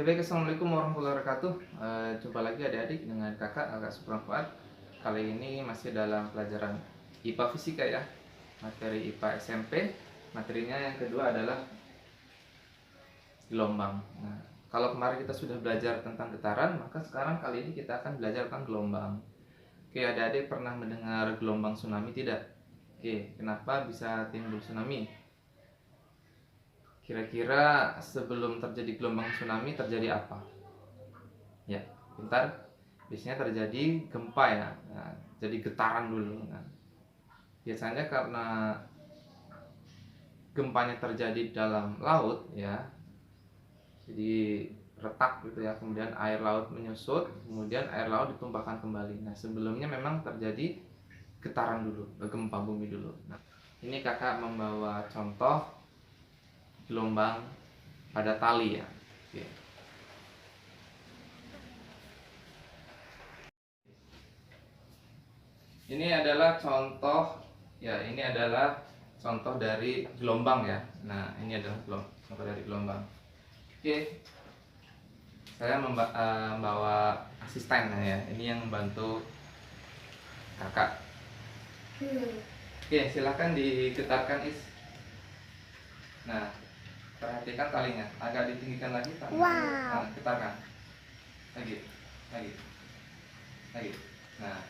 Baik, assalamualaikum warahmatullahi wabarakatuh. Jumpa lagi adik-adik dengan kakak Supran Fuad. Kali ini masih dalam pelajaran IPA Fisika ya, materi IPA SMP. Materinya yang kedua adalah gelombang. Nah, kalau kemarin kita sudah belajar tentang getaran, maka sekarang kali ini kita akan belajar tentang gelombang. Oke, adik-adik pernah mendengar gelombang tsunami tidak? Oke, kenapa bisa timbul tsunami? Kira-kira sebelum terjadi gelombang tsunami terjadi apa? Ya, bentar. Biasanya terjadi gempa ya. Nah, jadi getaran dulu. Nah, biasanya karena gempanya terjadi dalam laut ya. Jadi retak gitu ya. Kemudian air laut menyusut, kemudian air laut ditumpahkan kembali. Nah, sebelumnya memang terjadi getaran dulu, gempa bumi dulu. Nah, ini kakak membawa contoh gelombang pada tali ya. Oke. Ini adalah contoh dari gelombang ya. Nah, ini adalah contoh dari gelombang. Oke, saya membawa asisten ya. Ini yang membantu kakak. Oke, silahkan digetarkan Is. Nah, perhatikan talinya. Agak ditinggikan lagi talinya. Wow. Nah, getarkan. Lagi. Nah,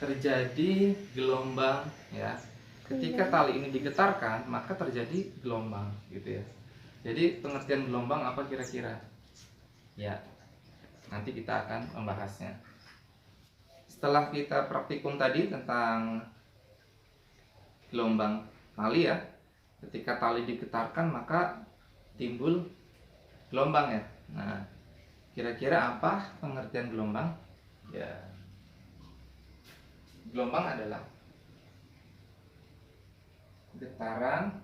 terjadi gelombang ya. Ketika tali ini digetarkan, maka terjadi gelombang gitu ya. Jadi pengertian gelombang apa kira-kira? Ya, nanti kita akan membahasnya. Setelah kita praktikum tadi tentang gelombang tali ya. Ketika tali digetarkan maka timbul gelombang ya. Nah, kira-kira apa pengertian gelombang? Ya, gelombang adalah getaran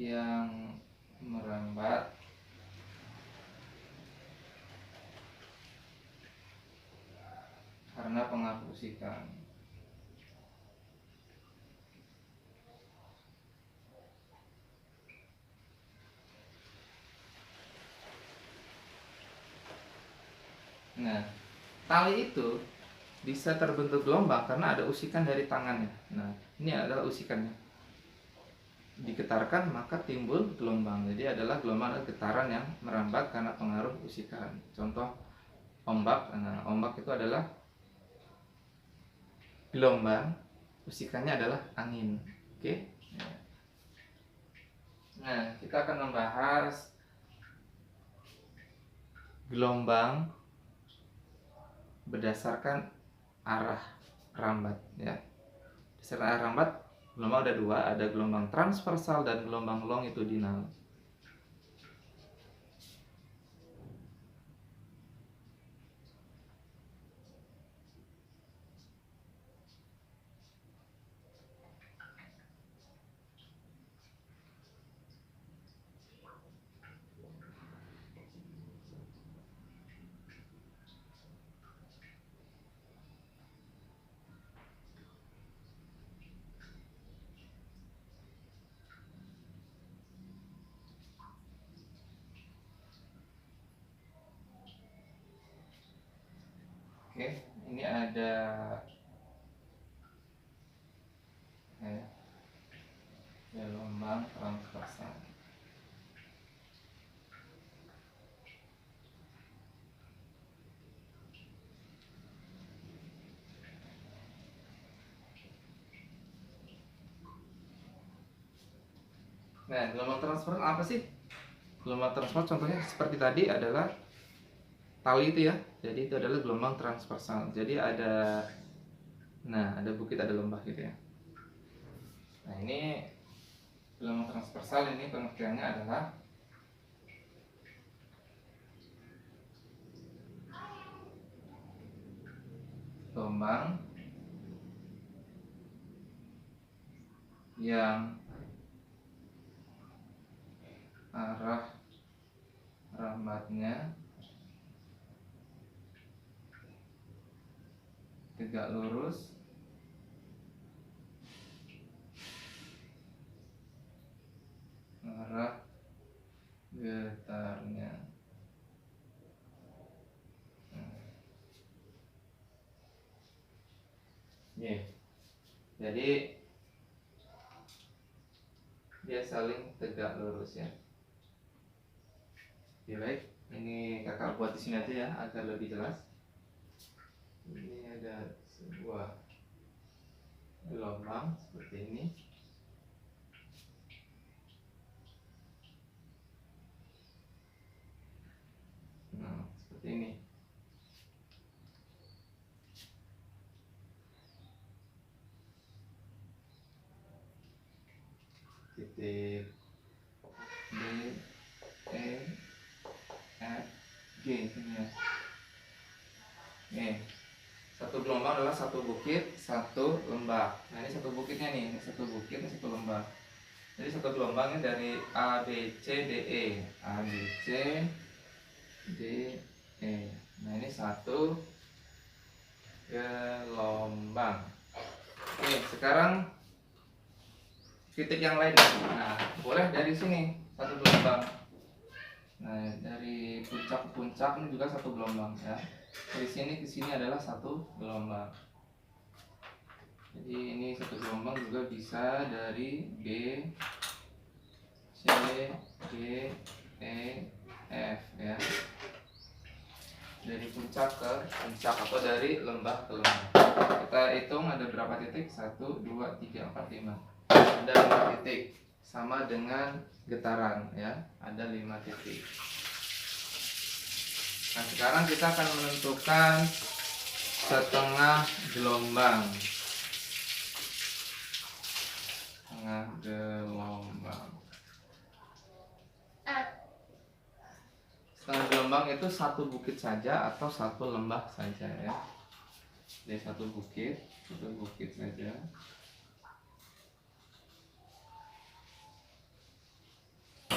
yang merambat karena pengaruh usikan. Nah, tali itu bisa terbentuk gelombang karena ada usikan dari tangannya. Nah, ini adalah usikannya. Digetarkan maka timbul gelombang. Jadi adalah gelombang adalah getaran yang merambat karena pengaruh usikan. Contoh ombak. Nah, ombak itu adalah gelombang, usikannya adalah angin. Oke. Nah, kita akan membahas gelombang berdasarkan arah rambat ya. Berdasarkan arah rambat, gelombang ada dua, ada gelombang transversal dan gelombang longitudinal. Oke, ini ada gelombang transversal. Nah, gelombang transversal apa sih? Gelombang transversal contohnya seperti tadi adalah tali itu ya. Jadi itu adalah gelombang transversal. Jadi ada bukit, ada lembah gitu ya. Nah, ini gelombang transversal, ini pengertiannya adalah gelombang yang arah rambatnya tegak lurus arah dasarnya. Jadi dia saling tegak lurus ya. Oke, baik, ini kakak buat di sini aja ya agar lebih jelas. Ini ada sebuah gelombang seperti ini. Nah, seperti ini. Titik D, E, F, G ini ya. Nih, satu gelombang adalah satu bukit, satu lembah. Nah, ini satu bukitnya nih, ini satu bukit, ini satu lembah. Jadi satu gelombangnya dari A, B, C, D, E. A, B, C, D, E. Nah, ini satu gelombang. Oke, sekarang titik yang lain. Nah, boleh dari sini satu gelombang. Nah, dari puncak ke puncak ini juga satu gelombang ya. Dari sini ke sini adalah satu gelombang. Jadi ini satu gelombang juga bisa dari B, C, D, E, F ya. Dari puncak ke puncak atau dari lembah ke lembah. Kita hitung ada berapa titik? 1, 2, 3, 4, 5. Ada 5 titik. Sama dengan getaran ya, ada 5 titik. Nah, sekarang kita akan menentukan setengah gelombang. Setengah gelombang. Setengah gelombang itu satu bukit saja atau satu lembah saja ya. Jadi satu bukit saja.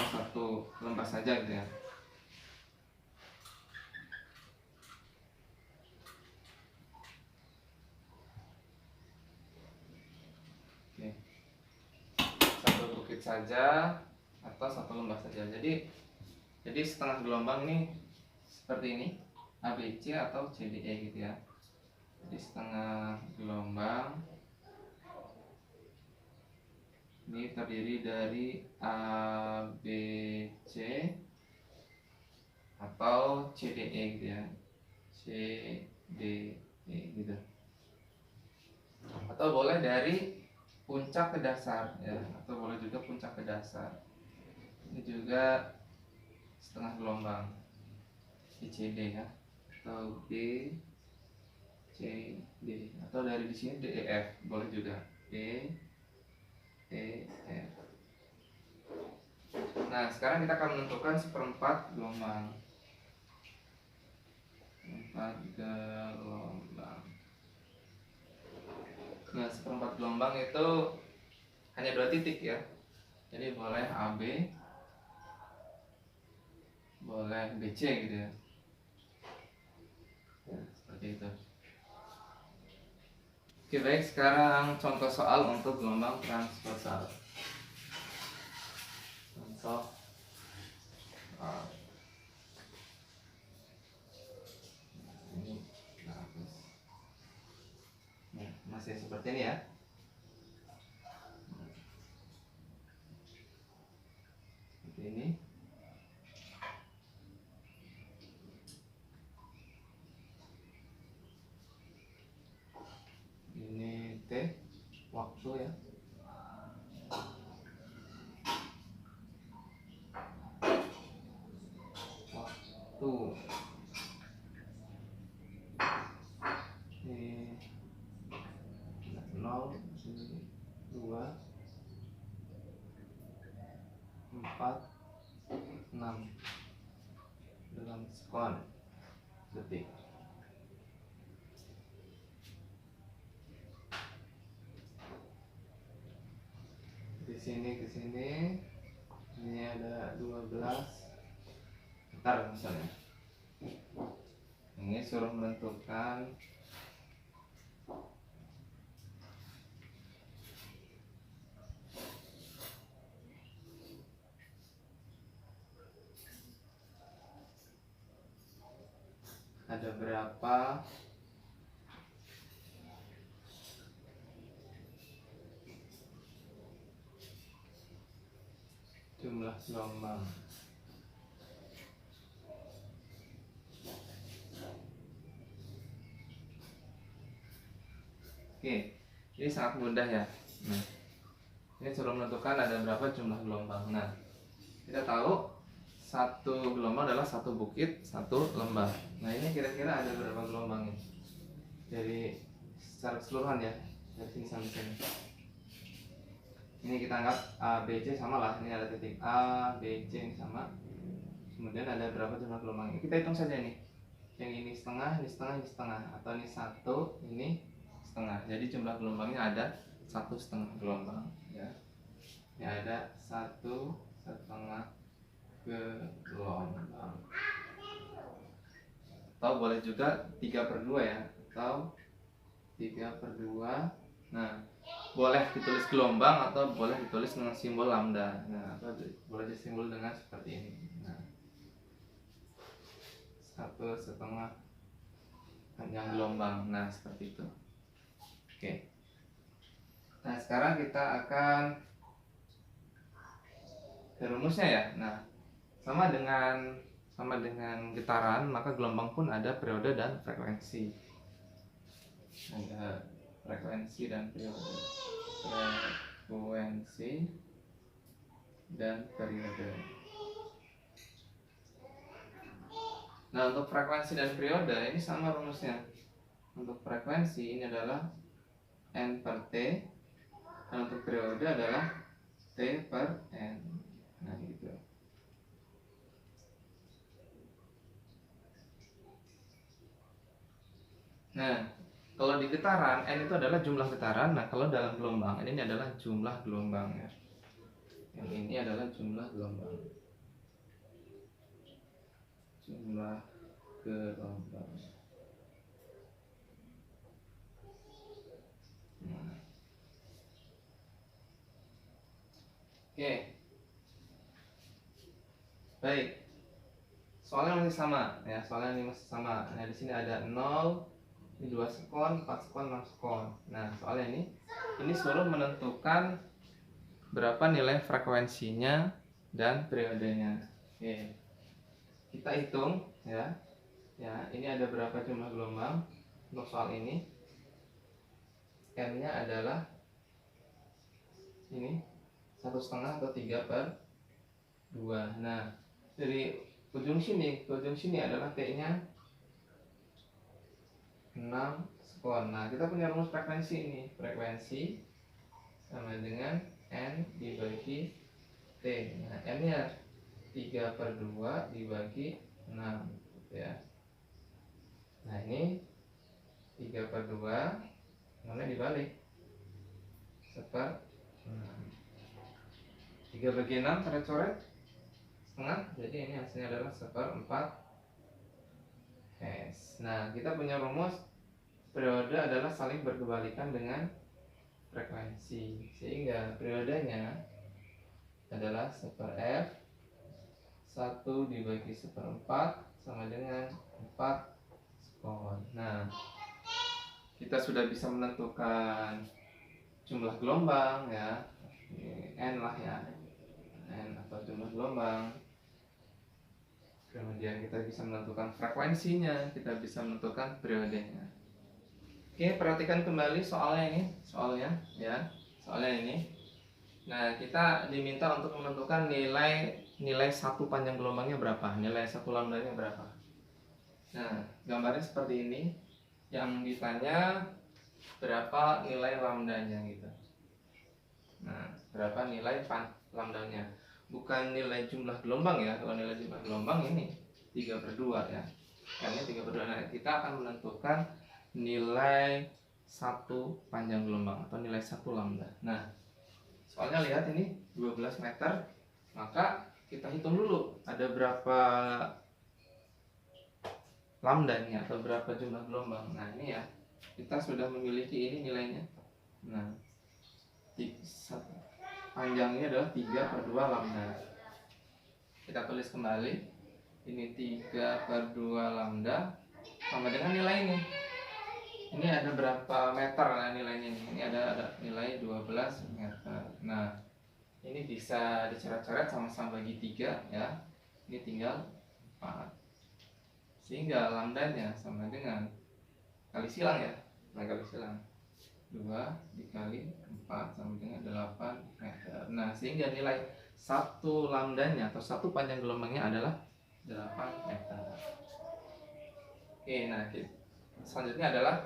Satu lembah saja gitu ya. Oke. Satu bukit saja atau satu lembah saja. Jadi setengah gelombang ini seperti ini, ABC atau CDE gitu ya. Jadi setengah gelombang ini terdiri dari ABC atau CDE gitu ya. CDE gitu. Atau boleh dari puncak ke dasar ya, atau boleh juga puncak ke dasar. Ini juga setengah gelombang di CD ya, atau D, C, D, atau dari di sini D, E, F boleh juga. D, E, F. Nah, sekarang kita akan menentukan seperempat gelombang. Seperempat gelombang. Nah, seperempat gelombang itu hanya 2 titik ya. Jadi boleh AB, boleh BC gitu ya. Seperti itu. Oke, baik, sekarang contoh soal untuk gelombang transversal. Contoh ini masih seperti ini ya. Seperti ini. Ini T waktu ya. Waktu. Ini 0, 2, 4, 6 dalam sekon detik. Di sini ke sini ini ada 12. Ntar misalnya ini suruh menentukan ada berapa jumlah gelombang. Oke, ini sangat mudah ya. Nah, ini suruh menentukan ada berapa jumlah gelombang. Nah, kita tahu satu gelombang adalah satu bukit, satu lembah. Nah, ini kira-kira ada berapa gelombangnya? Dari secara keseluruhan ya, dari sini sampai sini. Ini kita anggap A, B, C sama lah. Ini ada titik A, B, C ini sama. Kemudian ada berapa jumlah gelombangnya? Kita hitung saja nih. Yang ini setengah, ini setengah, ini setengah. Atau ini satu, ini setengah. Jadi jumlah gelombangnya ada 1,5 gelombang ya. Ini ada 1,5 gelombang. Atau boleh juga 3/2 ya, atau 3/2. Nah, boleh ditulis gelombang atau boleh ditulis dengan simbol lambda. Nah, atau boleh disimbol dengan seperti ini. Nah, 1,5 panjang gelombang. Nah, seperti itu. Oke. Nah, sekarang kita akan ke rumusnya ya. Nah, sama dengan getaran, maka gelombang pun ada periode dan frekuensi. Ada frekuensi dan periode. Frekuensi dan periode. Nah, untuk frekuensi dan periode ini sama rumusnya. Untuk frekuensi ini adalah N per T, dan untuk periode adalah T per N. Nah, gitu. Nah, kalau di getaran N itu adalah jumlah getaran. Nah, kalau dalam gelombang ini adalah jumlah gelombang ya. Yang ini adalah jumlah gelombang. Jumlah gelombang. Nah. Oke. Baik. Soalnya masih sama ya, soalnya ini masih sama. Nah, di sini ada 0, ini 2 sekon, 4 sekon, 6 sekon. Nah, soalnya ini suruh menentukan berapa nilai frekuensinya dan periodenya. Oke. Kita hitung ya. Ya, ini ada berapa jumlah gelombang untuk soal ini. N-nya adalah ini 1,5 atau 3/2. Nah, dari ujung sini ke ujung sini adalah T-nya 6 sekon. Nah, kita punya rumus frekuensi ini. Frekuensi sama dengan N dibagi T. Nah, N-nya 3/2 dibagi 6 gitu ya. Nah, ini 3/2, mana dibalik 1/6. 3/6 coret-coret setengah, jadi ini hasilnya adalah 1/4 S. Nah, kita punya rumus periode adalah saling berkebalikan dengan frekuensi, sehingga periodenya adalah 1/F 1 dibagi 1/4 sama dengan 4 sekon. Nah, kita sudah bisa menentukan jumlah gelombang ya, N lah ya, N atau jumlah gelombang. Kemudian kita bisa menentukan frekuensinya, kita bisa menentukan periodenya. Oke, perhatikan kembali soalnya ya, soalnya ini. Nah, kita diminta untuk menentukan nilai satu panjang gelombangnya berapa, nilai satu lambdanya berapa. Nah, gambarnya seperti ini. Yang ditanya berapa nilai lambdanya gitu. Nah, berapa nilai lambdanya, bukan nilai jumlah gelombang ya. Kalau nilai jumlah gelombang ini 3/2 ya, karena 3/2. Nah, kita akan menentukan nilai satu panjang gelombang atau nilai satu lambda. Nah, soalnya lihat ini 12 meter, maka kita hitung dulu ada berapa lambdanya atau berapa jumlah gelombang. Nah, ini ya, kita sudah memiliki ini nilainya. Nah, panjangnya adalah 3/2 lambda. Kita tulis kembali, ini 3/2 lambda sama dengan nilai ini. Ini ada berapa meter nah nilainya ini? Ini ada nilai 12 meter. Nah, ini bisa dicoret-coret sama-sama bagi 3 ya. Ini tinggal 4. Sehingga lambdanya sama dengan kali silang ya. Nah, kali silang 2 dikali 4 sama dengan 8 meter. Nah, sehingga nilai satu lambdanya atau satu panjang gelombangnya adalah 8 meter. Oke, nah selanjutnya adalah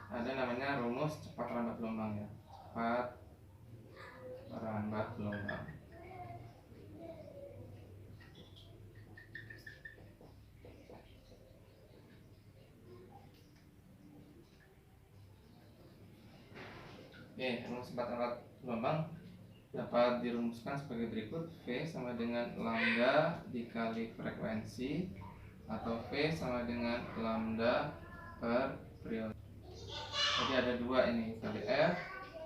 ada namanya rumus cepat lambat gelombang ya. Cepat lambat gelombang. Oke, rumus cepat lambat gelombang dapat dirumuskan sebagai berikut. V sama dengan lambda dikali frekuensi, atau V sama dengan lambda per periode. Jadi ada 2 ini, kali F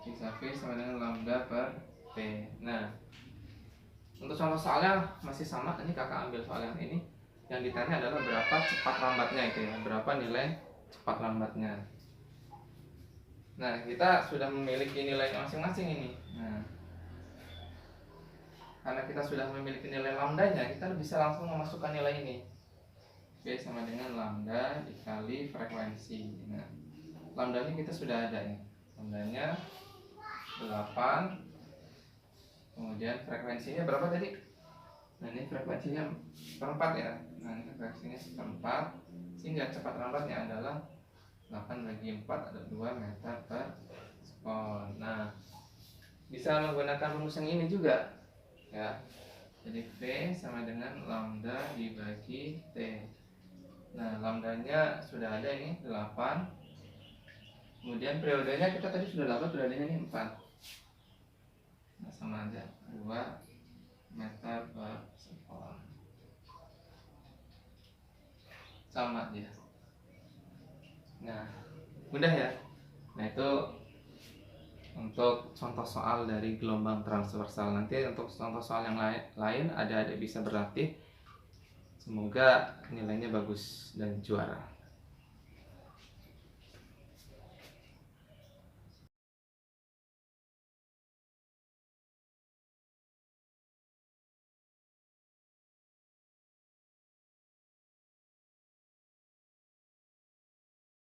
bisa V sama dengan lambda per T. Nah, untuk contoh soalnya masih sama. Ini kakak ambil soal yang ini. Yang ditanya adalah berapa cepat lambatnya itu ya, berapa nilai cepat lambatnya. Nah, kita sudah memiliki nilainya masing-masing ini. Nah, karena kita sudah memiliki nilai lambdanya, kita bisa langsung memasukkan nilai ini. V sama dengan lambda dikali frekuensi. Nah, lambdanya kita sudah ada ya. Lambdanya 8. Kemudian frekuensinya berapa tadi? Nah, ini frekuensinya seperempat ya. Nah, ini frekuensinya seperempat. Sehingga cepat lambatnya adalah 8 bagi 4 ada 2 meter per sekon. Nah, bisa menggunakan rumus yang ini juga ya. Jadi V sama dengan lambda dibagi T. Nah, lambdanya sudah ada ini 8. Kemudian periodenya kita tadi sudah dapat, periodenya ini 4. Nah, sama aja 2 meter per sekon. Sama dia. Nah, mudah ya. Nah, itu untuk contoh soal dari gelombang transversal. Nanti untuk contoh soal yang lain ada bisa berlatih. Semoga nilainya bagus dan juara.